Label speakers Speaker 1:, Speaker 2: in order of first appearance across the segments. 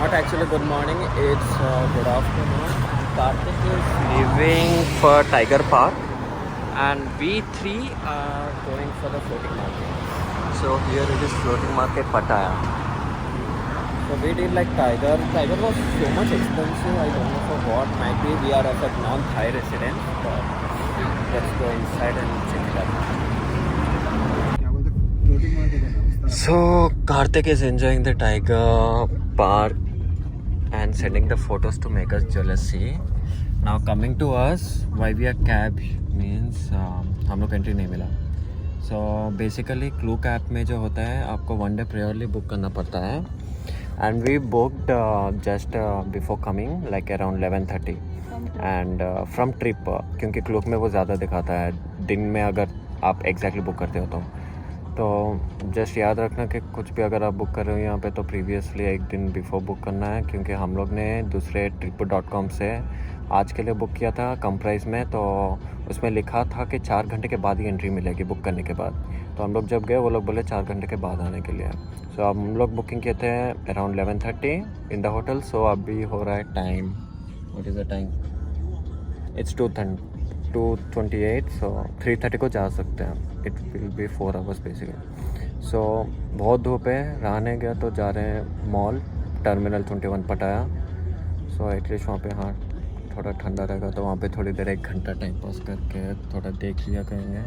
Speaker 1: Not actually good morning, it's good afternoon. Karthik is leaving for Tiger Park and we three are going for the floating market. So here it is floating market Pattaya. So we did like Tiger. Tiger was so much expensive, I don't know for what. Might be we are of a non-Thai resident, but let's go inside and check it out. So Karthik is enjoying the Tiger Park and sending the photos to make us jealousy. Now coming to us, why we are cab means हम लोग entry नहीं मिला. So basically Klook app में जो होता है आपको one day priorly book करना पड़ता है. And we booked just before coming like around 11:30 and from trip क्योंकि Klook में वो ज़्यादा दिखाता है दिन में अगर आप exactly बुक करते हो तो जस्ट याद रखना कि कुछ भी अगर आप बुक कर रहे हो यहाँ पे तो प्रीवियसली एक दिन बिफोर बुक करना है क्योंकि हम लोग ने दूसरे trip.com से आज के लिए बुक किया था कम प्राइस में. तो उसमें लिखा था कि 4 घंटे के बाद ही एंट्री मिलेगी बुक करने के बाद. तो हम लोग जब गए वो लोग बोले 4 घंटे के बाद आने के लिए. सो हम लोग बुकिंग किए थे around 11:30 in the hotel. So अभी हो रहा है time, what is the time, it's 2:28. So 3:30 को जा सकते हैं. It will be 4 hours basically. So बहुत धूप है, रहने गया तो जा रहे हैं मॉल टर्मिनल 21 पटाया. सो एटलीस्ट वहाँ पे हाँ थोड़ा ठंडा रहेगा तो वहाँ पे थोड़ी देर 1 घंटा टाइम पास करके थोड़ा देख लिया करेंगे.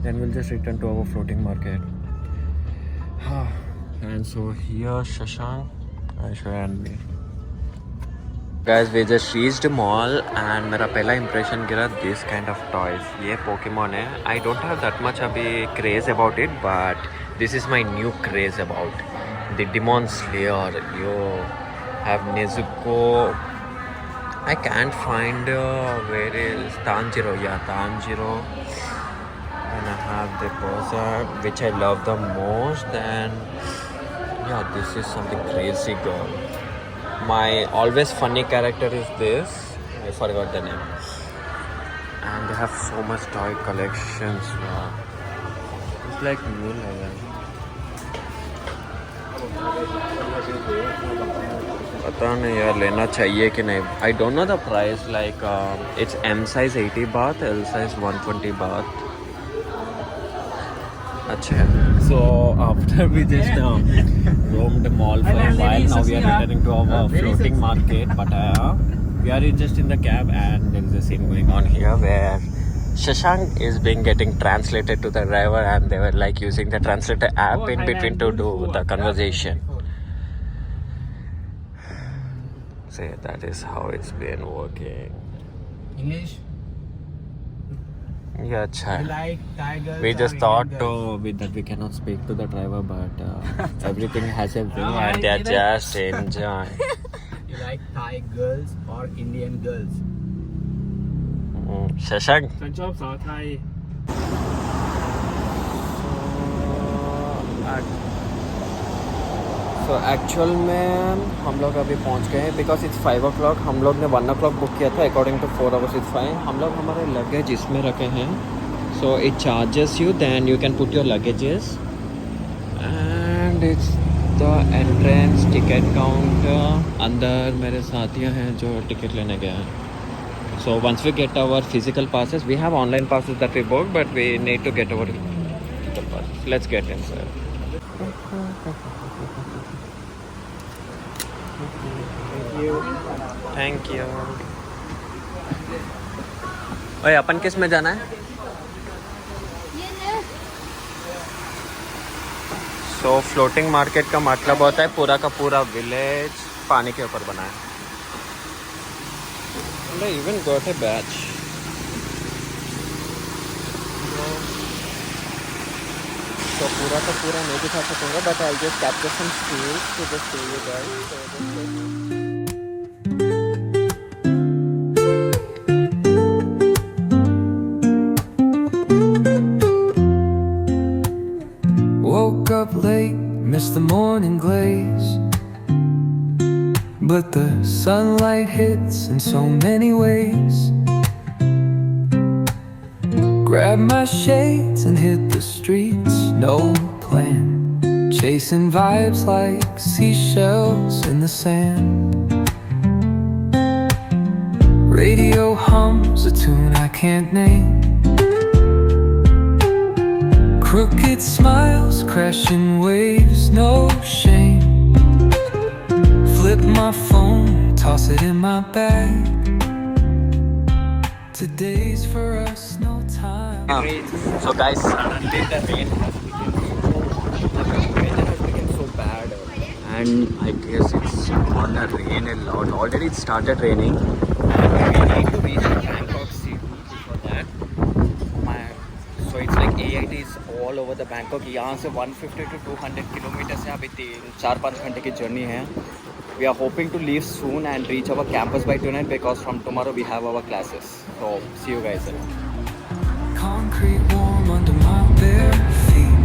Speaker 1: Then will just return to our floating market. हाँ and so here Shashank, Ayesha and me. Guys, we just reached mall and मेरा पहला impression गिरा this kind of toys. ये Pokemon है. I don't have that much अभी craze about it, but this is my new craze about the Demon Slayer. You have Nezuko. I can't find where is Tanjiro. Yeah, Tanjiro. And I have the person which I love the most. And yeah, this is something crazy, girl. My always funny character is this. I forgot the name. And they have so much toy collections. Wow. It's like new level. पता नहीं यार लेना चाहिए कि नहीं. I don't know the price. Like it's M size 80 baht, L size 120 baht. अच्छा. So after we just roamed the mall for a while, now we are returning to our floating market Pattaya. We are just in the cab and there is a scene going on here where Shashank is getting translated to the driver and they were like using the translator app in between to do the conversation. So that is how it's been working.
Speaker 2: English?
Speaker 1: Yeah, अच्छा.
Speaker 2: Like tigers.
Speaker 1: We just thought that we cannot speak to the driver, but everything has a way and they are just enjoying.
Speaker 2: You like Thai girls or Indian girls?
Speaker 1: Shashank.
Speaker 2: ฉันชอบสาวไทย
Speaker 1: So actual में हम लोग अभी पहुंच गए हैं because it's 5 o'clock. हम लोग ने 1 o'clock बुक किया था. According to 4 hours it's fine. हम लोग हमारे लगेज इसमें रखे हैं. So it charges you, then you can put your luggages and it's the entrance ticket counter. अंदर मेरे साथियाँ हैं जो टिकट लेने गए हैं. So once we get our physical passes, we have online passes that we booked, but we need to get our physical passes. Let's get inside. Thank you. ओए अपन किस में जाना है? सो फ्लोटिंग मार्केट का मतलब होता है पूरा का पूरा विलेज पानी के ऊपर बना है. Even got a badge. तो पूरा का पूरा नहीं दिखा सकूंगा but I just capture some stills to just show you guys.
Speaker 3: Woke up late, missed the morning glaze, but the sunlight hits in so many ways. Grabbed my shades and hit the streets, no plan, chasing vibes like seashells in the sand. Radio hums a tune I can't name. Crooked smiles, crashing waves, no shame. Flip my phone, toss it in my bag. Today's for us, no time.
Speaker 1: So guys,
Speaker 2: Suddenly the rain has become so bad.
Speaker 1: and I guess it's gonna rain a lot. Already it started raining.
Speaker 2: We need to reach Bangkok city before that. So it's like AIT is all over the Bangkok. यहाँ से 150 to 200 kilometers है. अभी 4-5 घंटे की journey है. We are hoping to leave soon and reach our campus by tonight because from tomorrow we have our classes. So see you guys there.
Speaker 3: Concrete warm under my bare feet.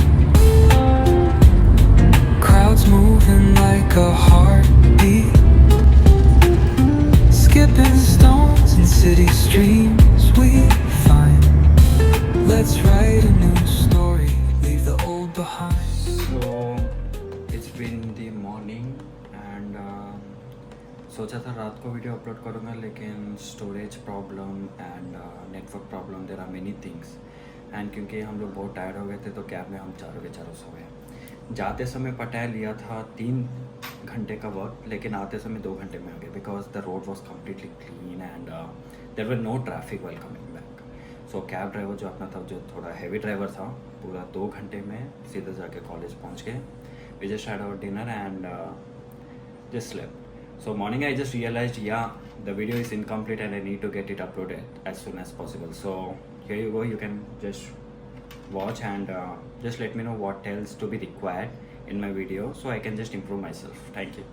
Speaker 3: Crowds moving like a heartbeat. Skipping stones in city streams we find. Let's write a new story, leave the old behind.
Speaker 1: So it's been the morning and सोचा था रात को video upload करूँगा लेकिन storage problem and network problem there are many things and क्योंकि हम लोग बहुत टायर्ड हो गए थे तो कैब में हम चारों के चारों सो गए. जाते समय पटाया लिया था 3 घंटे का वक्त लेकिन आते समय 2 घंटे में आ गए because the road was completely clean and there were no traffic while coming back. So cab driver जो अपना था जो थोड़ा हैवी ड्राइवर था पूरा 2 घंटे में सीधे जाके कॉलेज पहुंच गए. We just had our dinner and just slept. So morning I just realized the video is incomplete and I need to get it uploaded as soon as possible. So here you go, you can just watch and just let me know what else to be required in my video so I can just improve myself. Thank you.